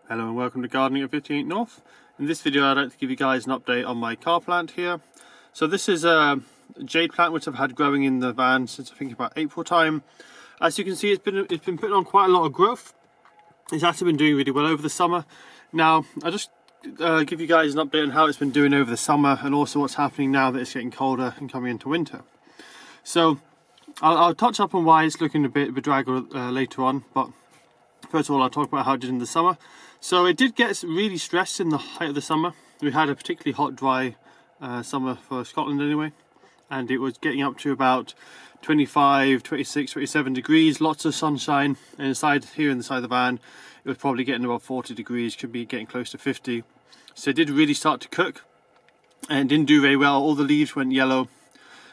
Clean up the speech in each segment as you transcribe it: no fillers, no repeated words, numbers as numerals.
Hello and welcome to Gardening at 58 North. In this video I'd like to give you guys an update on my Carplant here. So this is a Jade plant which I've had growing in the van since I think about April time. As you can see, it's been putting on quite a lot of growth. It's actually been doing really well over the summer. Now I'll just give you guys an update on how it's been doing over the summer and also what's happening now that it's getting colder and coming into winter. So I'll touch up on why it's looking a bit bedraggled later on, but first of all I'll talk about how it did in the summer. So it did get really stressed in the height of the summer. We had a particularly hot, dry summer for Scotland anyway, and it was getting up to about 25, 26, 27 degrees, lots of sunshine, and inside here inside the van it was probably getting about 40 degrees, could be getting close to 50. So it did really start to cook and didn't do very well. All the leaves went yellow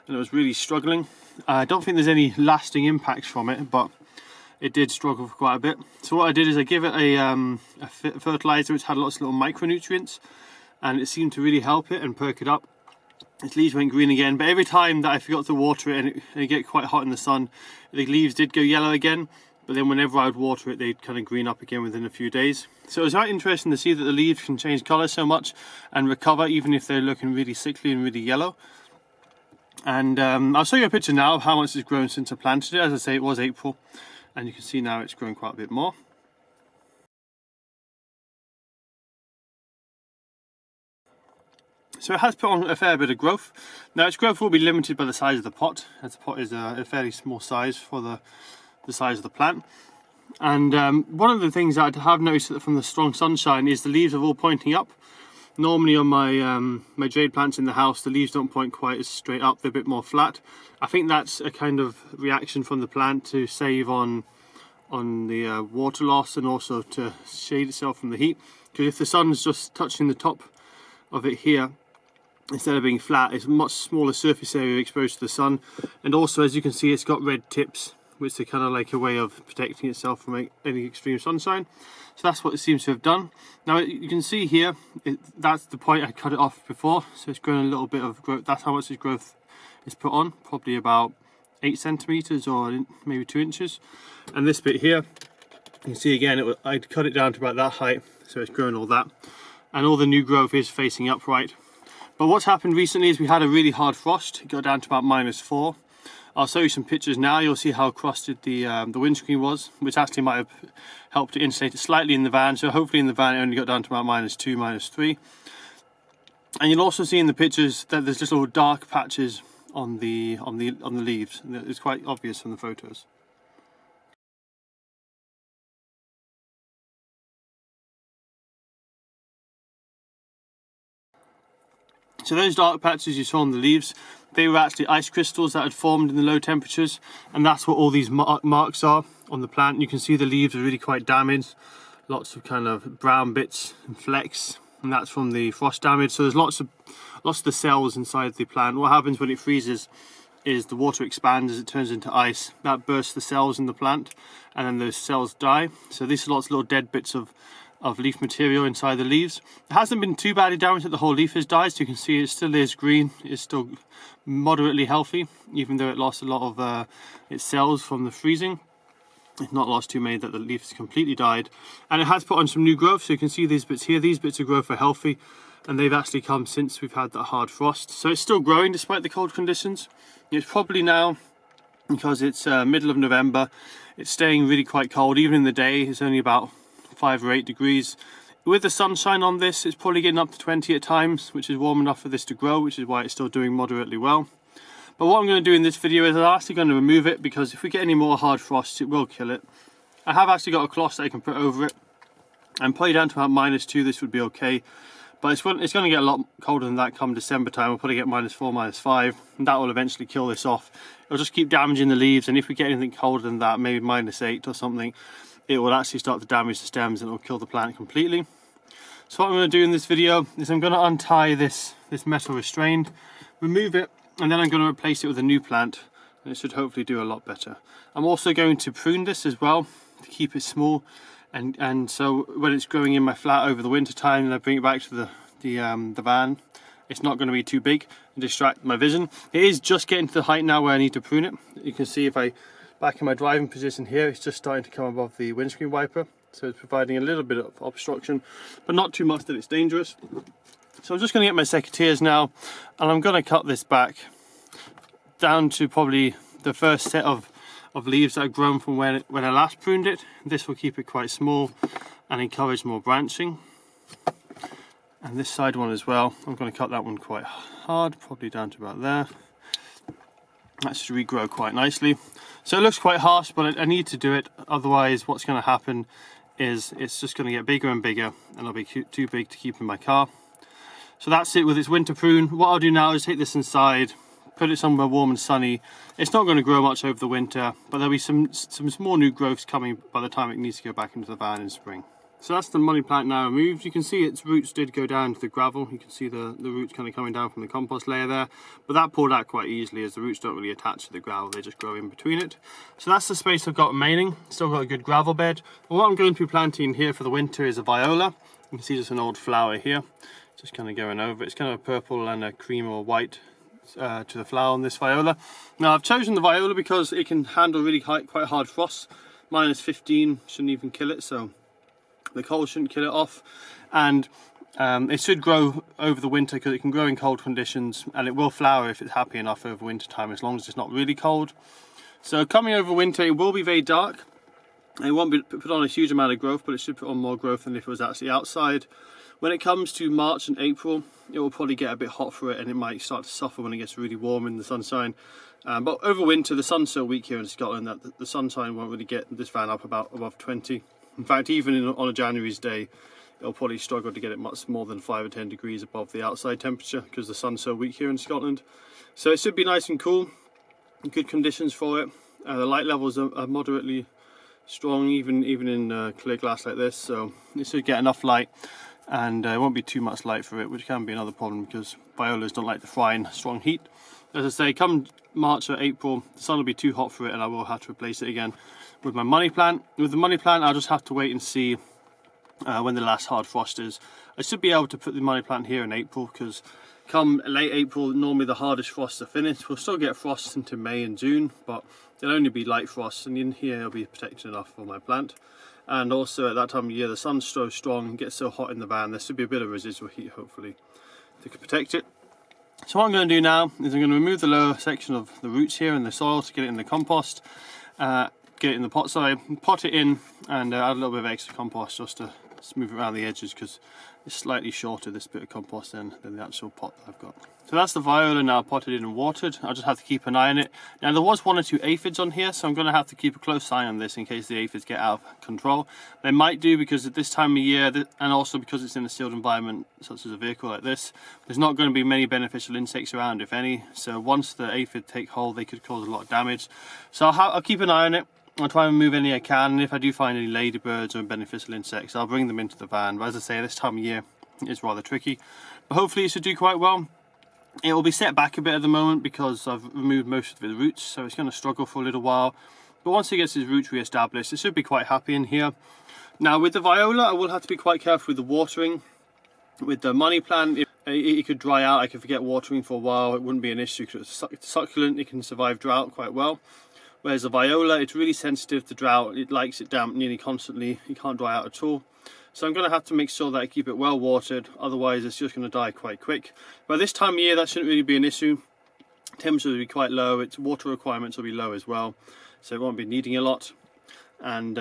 and it was really struggling. I don't think there's any lasting impacts from it, but it did struggle for quite a bit. So what I did is I gave it a fertilizer which had lots of little micronutrients, and it seemed to really help it and perk it up. Its leaves went green again, but every time that I forgot to water it and it get quite hot in the sun, the leaves did go yellow again, but then whenever I would water it they'd kind of green up again within a few days. So it was quite interesting to see that the leaves can change colour so much and recover even if they're looking really sickly and really yellow. And I'll show you a picture now of how much it's grown since I planted it. As I say, it was April, and you can see now it's growing quite a bit more. So it has put on a fair bit of growth. Now its growth will be limited by the size of the pot, as the pot is a fairly small size for the size of the plant. And one of the things that I have noticed from the strong sunshine is the leaves are all pointing up. Normally on my Jade plants in the house, the leaves don't point quite as straight up, they're a bit more flat. I think that's a kind of reaction from the plant to save on the water loss and also to shade itself from the heat. Because if the sun's just touching the top of it here, instead of being flat, it's a much smaller surface area exposed to the sun. And also, as you can see, it's got red tips, which are kind of like a way of protecting itself from any extreme sunshine. So that's what it seems to have done. Now you can see here, that's the point I cut it off before, so it's grown a little bit of growth. That's how much its growth is put on, probably about 8 centimeters or maybe 2 inches. And this bit here, you can see again, I'd cut it down to about that height, so it's grown all that. And all the new growth is facing upright. But what's happened recently is we had a really hard frost. It got down to about -4. I'll show you some pictures now. You'll see how crusted the windscreen was, which actually might have helped to insulate it slightly in the van. So hopefully in the van it only got down to about -2, -3. And you'll also see in the pictures that there's little dark patches on the leaves. It's quite obvious from the photos. So those dark patches you saw on the leaves, they were actually ice crystals that had formed in the low temperatures, and that's what all these marks are on the plant. You can see the leaves are really quite damaged, lots of kind of brown bits and flecks, and that's from the frost damage. So there's lots of the cells inside the plant. What happens when it freezes is the water expands as it turns into ice. That bursts the cells in the plant, and then those cells die. So these are lots of little dead bits of leaf material inside the leaves. It hasn't been too badly damaged that the whole leaf has died, so you can see it still is green. It's still moderately healthy, even though it lost a lot of its cells from the freezing. It's not lost too many that the leaf has completely died. And it has put on some new growth, so you can see these bits here. These bits of growth are healthy, and they've actually come since we've had that hard frost. So it's still growing despite the cold conditions. It's probably now, because it's middle of November, it's staying really quite cold. Even in the day, it's only about 5 or 8 degrees. With the sunshine on this, it's probably getting up to 20 at times, which is warm enough for this to grow, which is why it's still doing moderately well. But what I'm going to do in this video is I'm actually going to remove it, because if we get any more hard frosts, it will kill it. I have actually got a cloth that I can put over it, and probably down to about -2 this would be okay. But it's going to get a lot colder than that come December time. We'll probably get -4, -5, and that will eventually kill this off. It'll just keep damaging the leaves, and if we get anything colder than that, maybe -8 or something, it will actually start to damage the stems and it will kill the plant completely. So what I'm going to do in this video is I'm going to untie this metal restraint, remove it, and then I'm going to replace it with a new plant, and it should hopefully do a lot better. I'm also going to prune this as well to keep it small, and so when it's growing in my flat over the winter time and I bring it back to the van, it's not going to be too big and distract my vision. It is just getting to the height now where I need to prune it. You can see if I back in my driving position here, it's just starting to come above the windscreen wiper. so it's providing a little bit of obstruction, but not too much that it's dangerous. So I'm just going to get my secateurs now, and I'm going to cut this back down to probably the first set of leaves that have grown from when I last pruned it. This will keep it quite small and encourage more branching. And this side one as well, I'm going to cut that one quite hard, probably down to about there. That should regrow quite nicely. So it looks quite harsh, but I need to do it, otherwise what's going to happen is it's just going to get bigger and bigger, and it'll be too big to keep in my car. So that's it with its winter prune. What I'll do now is take this inside, put it somewhere warm and sunny. It's not going to grow much over the winter, but there'll be some small new growths coming by the time it needs to go back into the van in spring. So that's the money plant now removed. You can see its roots did go down to the gravel. You can see the roots kind of coming down from the compost layer there, but that pulled out quite easily as the roots don't really attach to the gravel, they just grow in between it. So that's the space I've got remaining. Still got a good gravel bed. And what I'm going to be planting here for the winter is a viola. You can see just an old flower here, just kind of going over. It's kind of a purple and a cream or white to the flower on this viola. Now I've chosen the viola because it can handle really quite hard frosts. -15 shouldn't even kill it, so the cold shouldn't kill it off, and it should grow over the winter because it can grow in cold conditions, and it will flower if it's happy enough over winter time, as long as it's not really cold. So coming over winter, it will be very dark. It won't be put on a huge amount of growth, but it should put on more growth than if it was actually outside. When it comes to March and April, it will probably get a bit hot for it, and it might start to suffer when it gets really warm in the sunshine. But over winter, the sun's so weak here in Scotland that the sunshine won't really get this van up above 20. In fact, even on a January's day, it'll probably struggle to get it much more than 5 or 10 degrees above the outside temperature because the sun's so weak here in Scotland. So it should be nice and cool, good conditions for it. The light levels are moderately strong, even in clear glass like this, so it should get enough light, and it won't be too much light for it, which can be another problem because violas don't like to fry in strong heat. As I say, come March or April, the sun will be too hot for it, and I will have to replace it again with my money plant. With the money plant, I'll just have to wait and see when the last hard frost is. I should be able to put the money plant here in April, because come late April, normally the hardest frosts are finished. We'll still get frosts into May and June, but they'll only be light frosts, and in here it'll be protected enough for my plant. And also at that time of year, the sun's so strong and gets so hot in the van, there should be a bit of residual heat, hopefully, to protect it. So what I'm going to do now is I'm going to remove the lower section of the roots here in the soil to get it in the compost, get it in the pot side, pot it in, and add a little bit of extra compost just to smooth it around the edges, because it's slightly shorter, this bit of compost, than the actual pot that I've got. So that's the viola now potted in and watered. I'll just have to keep an eye on it. Now there was 1 or 2 aphids on here, so I'm going to have to keep a close eye on this in case the aphids get out of control. They might do, because at this time of year, and also because it's in a sealed environment such as a vehicle like this, there's not going to be many beneficial insects around, if any. So once the aphid take hold, they could cause a lot of damage. So I'll keep an eye on it. I'll try and remove any I can, and if I do find any ladybirds or beneficial insects, I'll bring them into the van. But as I say, this time of year it's rather tricky, but hopefully it should do quite well. It will be set back a bit at the moment because I've removed most of the roots, so it's going to struggle for a little while. But once it gets its roots re-established, it should be quite happy in here. Now with the viola, I will have to be quite careful with the watering. With the money plant, it could dry out. I could forget watering for a while. It wouldn't be an issue because it's succulent. It can survive drought quite well. Whereas the viola, it's really sensitive to drought. It likes it damp nearly constantly. It can't dry out at all. So I'm going to have to make sure that I keep it well watered, otherwise it's just going to die quite quick. But this time of year, that shouldn't really be an issue. Temperature will be quite low, its water requirements will be low as well, so it won't be needing a lot. And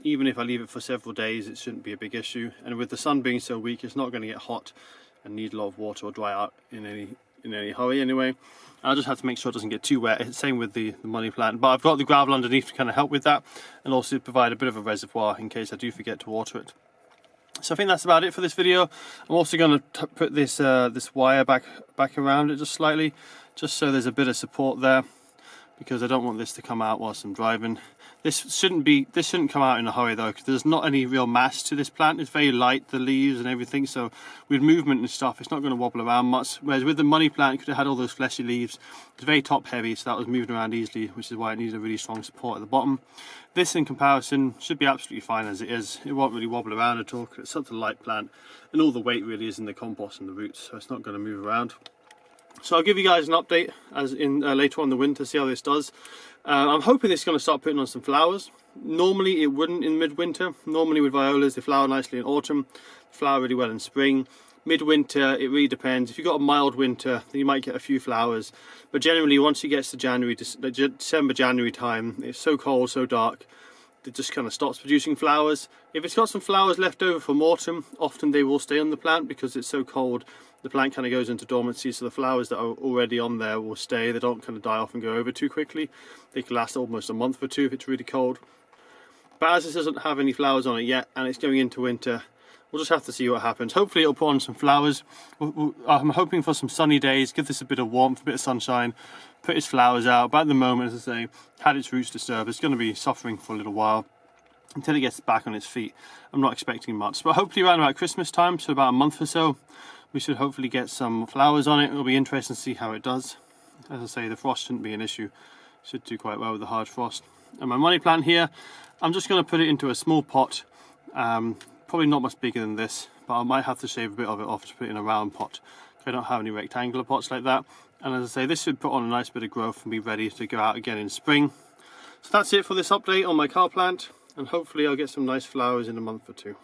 even if I leave it for several days, it shouldn't be a big issue. And with the sun being so weak, it's not going to get hot and need a lot of water or dry out in any hurry anyway. I'll just have to make sure it doesn't get too wet. Same with the money plant, but I've got the gravel underneath to kind of help with that, and also provide a bit of a reservoir in case I do forget to water it. So I think that's about it for this video. I'm also going to put this this wire back around it just slightly, just so there's a bit of support there, because I don't want this to come out whilst I'm driving. This shouldn't come out in a hurry though, because there's not any real mass to this plant. It's very light, the leaves and everything, so with movement and stuff, it's not going to wobble around much. Whereas with the money plant, because it had all those fleshy leaves, it's very top heavy, so that was moving around easily, which is why it needed a really strong support at the bottom. This, in comparison, should be absolutely fine as it is. It won't really wobble around at all, because it's such a light plant, and all the weight really is in the compost and the roots, so it's not going to move around. So I'll give you guys an update as in later on in the winter, see how this does. I'm hoping this is going to start putting on some flowers. Normally it wouldn't in midwinter. Normally with violas they flower nicely in autumn, flower really well in spring. Midwinter, it really depends. If you've got a mild winter, then you might get a few flowers. But generally, once it gets to January, December, January time, it's so cold, so dark, it just kind of stops producing flowers. If it's got some flowers left over from autumn, often they will stay on the plant because it's so cold. The plant kind of goes into dormancy, so the flowers that are already on there will stay. They don't kind of die off and go over too quickly. They can last almost a month or two if it's really cold. But as this doesn't have any flowers on it yet, and it's going into winter, we'll just have to see what happens. Hopefully it'll put on some flowers. I'm hoping for some sunny days, give this a bit of warmth, a bit of sunshine, put its flowers out. But at the moment, as I say, had its roots disturbed, it's going to be suffering for a little while until it gets back on its feet. I'm not expecting much, but hopefully around about Christmas time, so about a month or so, we should hopefully get some flowers on it. It'll be interesting to see how it does. As I say, the frost shouldn't be an issue. Should do quite well with the hard frost. And my money plant here, I'm just going to put it into a small pot. Probably not much bigger than this, but I might have to shave a bit of it off to put it in a round pot. I don't have any rectangular pots like that. And as I say, this should put on a nice bit of growth and be ready to go out again in spring. So that's it for this update on my car plant, and hopefully I'll get some nice flowers in a month or two.